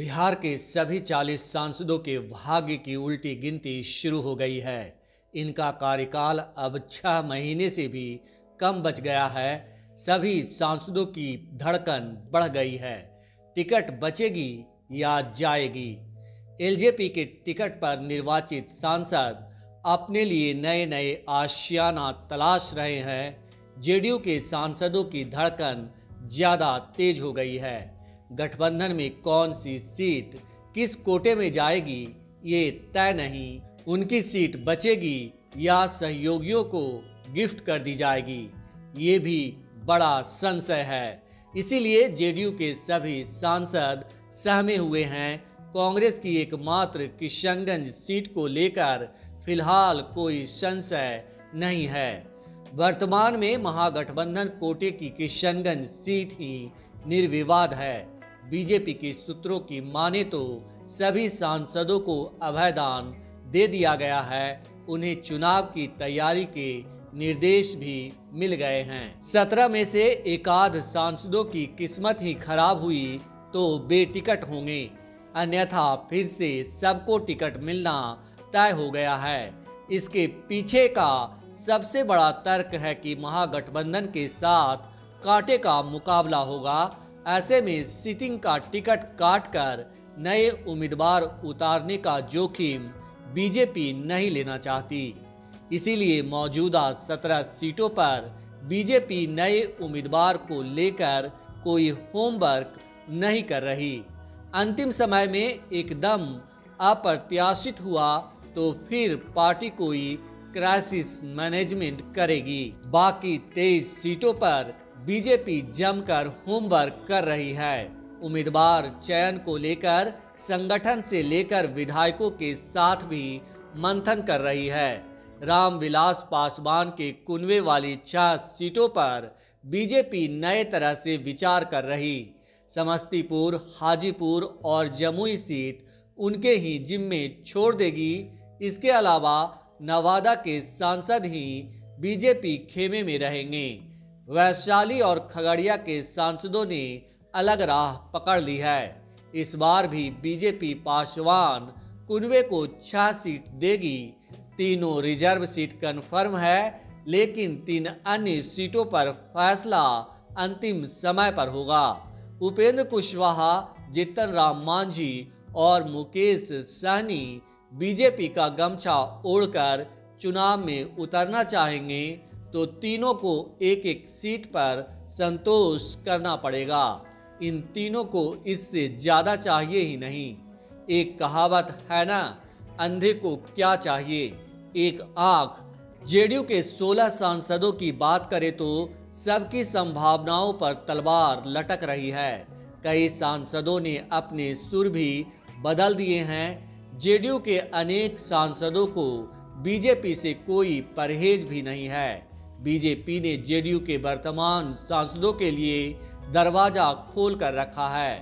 बिहार के सभी 40 सांसदों के भाग्य की उल्टी गिनती शुरू हो गई है। इनका कार्यकाल अब 6 महीने से भी कम बच गया है। सभी सांसदों की धड़कन बढ़ गई है। टिकट बचेगी या जाएगी? एलजेपी के टिकट पर निर्वाचित सांसद अपने लिए नए नए आशियाना तलाश रहे हैं। जेडीयू के सांसदों की धड़कन ज़्यादा तेज हो गई है। गठबंधन में कौन सी सीट किस कोटे में जाएगी ये तय नहीं। उनकी सीट बचेगी या सहयोगियों को गिफ्ट कर दी जाएगी, ये भी बड़ा संशय है। इसीलिए जेडीयू के सभी सांसद सहमे हुए हैं। कांग्रेस की एकमात्र किशनगंज सीट को लेकर फिलहाल कोई संशय नहीं है। वर्तमान में महागठबंधन कोटे की किशनगंज सीट ही निर्विवाद है। बीजेपी के सूत्रों की माने तो सभी सांसदों को अभयदान दे दिया गया है। उन्हें चुनाव की तैयारी के निर्देश भी मिल गए हैं। 17 में से एकाध सांसदों की किस्मत ही खराब हुई तो बेटिकट होंगे, अन्यथा फिर से सबको टिकट मिलना तय हो गया है। इसके पीछे का सबसे बड़ा तर्क है कि महागठबंधन के साथ कांटे का मुकाबला होगा। ऐसे में सिटिंग का टिकट काटकर नए उम्मीदवार उतारने का जोखिम बीजेपी नहीं लेना चाहती। इसीलिए मौजूदा 17 सीटों पर बीजेपी नए उम्मीदवार को लेकर कोई होमवर्क नहीं कर रही। अंतिम समय में एकदम अप्रत्याशित हुआ तो फिर पार्टी कोई क्राइसिस मैनेजमेंट करेगी। बाकी 23 सीटों पर बीजेपी जमकर होमवर्क कर रही है। उम्मीदवार चयन को लेकर संगठन से लेकर विधायकों के साथ भी मंथन कर रही है। रामविलास पासवान के कुनवे वाली 6 सीटों पर बीजेपी नए तरह से विचार कर रही। समस्तीपुर, हाजीपुर और जमुई सीट उनके ही जिम्मे छोड़ देगी। इसके अलावा नवादा के सांसद ही बीजेपी खेमे में रहेंगे। वैशाली और खगड़िया के सांसदों ने अलग राह पकड़ ली है। इस बार भी बीजेपी पासवान कुनवे को 6 सीट देगी। तीनों रिजर्व सीट कन्फर्म है, लेकिन 3 अन्य सीटों पर फैसला अंतिम समय पर होगा। उपेंद्र कुशवाहा, जीतन राम मांझी और मुकेश सहनी बीजेपी का गमछा ओढ़कर चुनाव में उतरना चाहेंगे तो तीनों को एक एक सीट पर संतोष करना पड़ेगा। इन तीनों को इससे ज़्यादा चाहिए ही नहीं। एक कहावत है ना, अंधे को क्या चाहिए, एक आँख। जेडीयू के 16 सांसदों की बात करें तो सबकी संभावनाओं पर तलवार लटक रही है। कई सांसदों ने अपने सुर भी बदल दिए हैं। जेडीयू के अनेक सांसदों को बीजेपी से कोई परहेज भी नहीं है। बीजेपी ने जेडीयू के वर्तमान सांसदों के लिए दरवाजा खोल कर रखा है।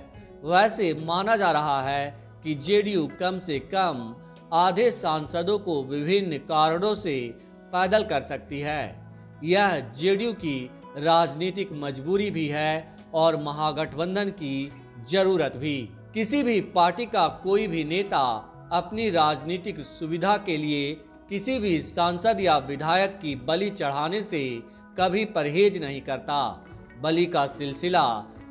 वैसे माना जा रहा है कि जेडीयू कम से कम आधे सांसदों को विभिन्न कारणों से पैदल कर सकती है। यह जेडीयू की राजनीतिक मजबूरी भी है और महागठबंधन की जरूरत भी। किसी भी पार्टी का कोई भी नेता अपनी राजनीतिक सुविधा के लिए किसी भी सांसद या विधायक की बलि चढ़ाने से कभी परहेज नहीं करता। बलि का सिलसिला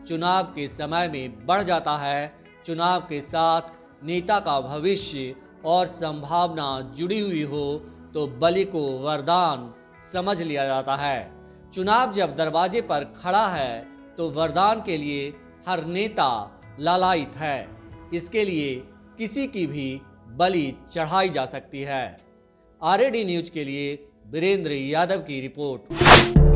चुनाव के समय में बढ़ जाता है। चुनाव के साथ नेता का भविष्य और संभावना जुड़ी हुई हो तो बलि को वरदान समझ लिया जाता है। चुनाव जब दरवाजे पर खड़ा है तो वरदान के लिए हर नेता लालायित है। इसके लिए किसी की भी बलि चढ़ाई जा सकती है। आरएडी न्यूज के लिए वीरेंद्र यादव की रिपोर्ट।